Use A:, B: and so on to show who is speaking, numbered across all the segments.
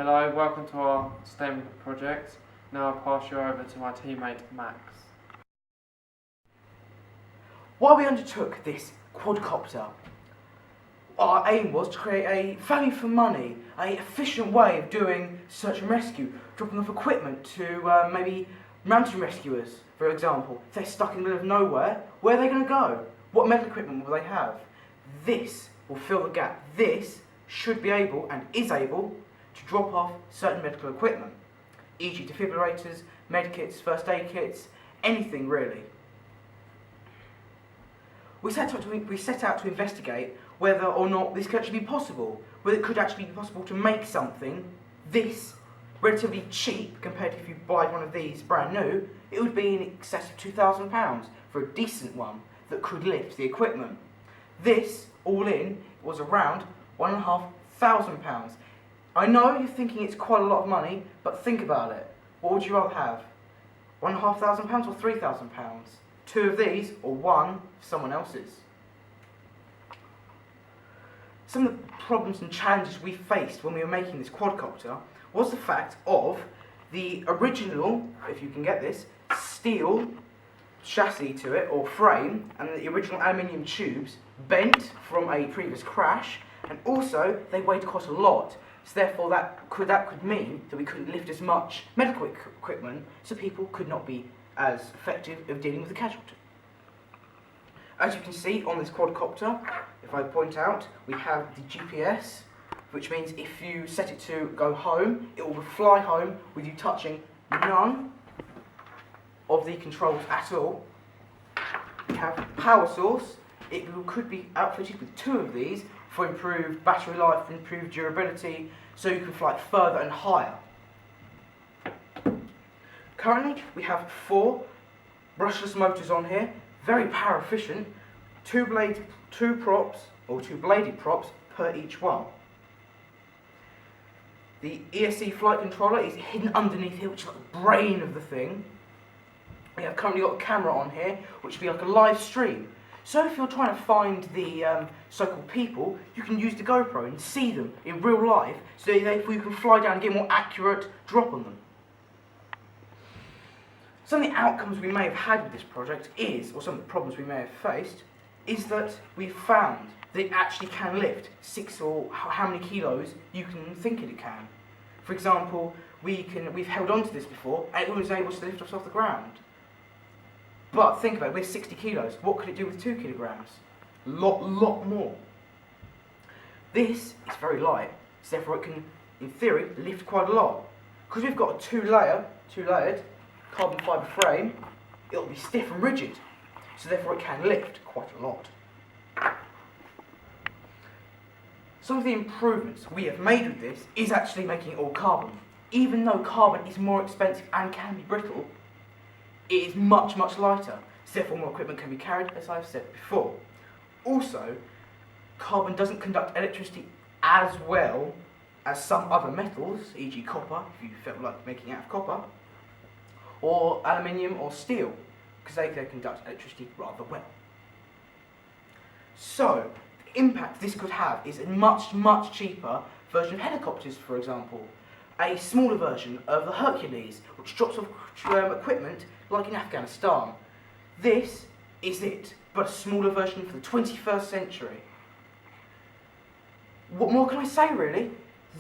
A: Hello, welcome to our STEM project. Now I'll pass you over to my teammate Max.
B: While we undertook this quadcopter, our aim was to create a value for money, an efficient way of doing search and rescue, dropping off equipment to maybe mountain rescuers, for example. If they're stuck in the middle of nowhere, where are they going to go? What medical equipment will they have? This will fill the gap. This should be able, and is able, to drop off certain medical equipment, e.g. defibrillators, medkits, first aid kits, anything really. We set out to investigate whether or not this could actually be possible, whether it could actually be possible to make something this relatively cheap compared to if you buy one of these brand new. It would be in excess of £2,000 for a decent one that could lift the equipment. This, all in, was around £1,500. I know you're thinking it's quite a lot of money, but think about it. What would you rather have? £1,500 or £3,000? Two of these, or one for someone else's? Some of the problems and challenges we faced when we were making this quadcopter was the fact of the original, if you can get this, steel chassis to it, or frame, and the original aluminium tubes bent from a previous crash, and also they weighed quite a lot. So therefore that could mean that we couldn't lift as much medical equipment, so people could not be as effective of dealing with the casualty. As you can see on this quadcopter, if I point out, we have the GPS, which means if you set it to go home, it will fly home with you touching none of the controls at all. We have power source. It could be outfitted with two of these for improved battery life, improved durability, so you can fly further and higher. Currently, we have 4 brushless motors on here, very power efficient, two bladed props per each one. The ESC flight controller is hidden underneath here, which is like the brain of the thing. We have currently got a camera on here, which will be like a live stream. So if you're trying to find the so-called people, you can use the GoPro and see them in real life, so that you can fly down and get a more accurate drop on them. Some of the outcomes we may have had with this project is, or some of the problems we may have faced, is that we've found that it actually can lift 6 or how many kilos you can think it can. For example, we've held on to this before, and it was able to lift us off the ground. But think about it, we're 60 kilos. What could it do with 2 kilograms? Lot more. This is very light, so therefore it can, in theory, lift quite a lot. Because we've got a two-layered carbon fibre frame, it'll be stiff and rigid, so therefore it can lift quite a lot. Some of the improvements we have made with this is actually making it all carbon. Even though carbon is more expensive and can be brittle, it is much, much lighter, so therefore more equipment can be carried, as I've said before. Also, carbon doesn't conduct electricity as well as some other metals, e.g. copper, if you felt like making it out of copper, or aluminium or steel, because they conduct electricity rather well. So, the impact this could have is a much, much cheaper version of helicopters, for example. A smaller version of the Hercules, which drops off equipment like in Afghanistan. This is it, but a smaller version for the 21st century. What more can I say, really?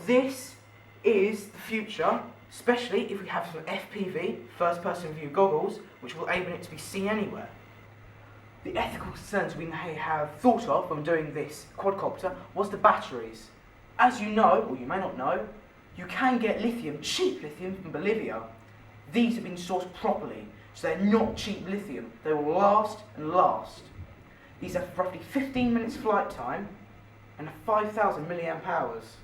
B: This is the future, especially if we have some FPV, first-person view goggles, which will enable it to be seen anywhere. The ethical concerns we may have thought of when doing this quadcopter was the batteries. As you know, or you may not know, you can get lithium, cheap lithium, from Bolivia. These have been sourced properly, so they're not cheap lithium. They will last and last. These have roughly 15 minutes flight time and 5,000 milliamp hours.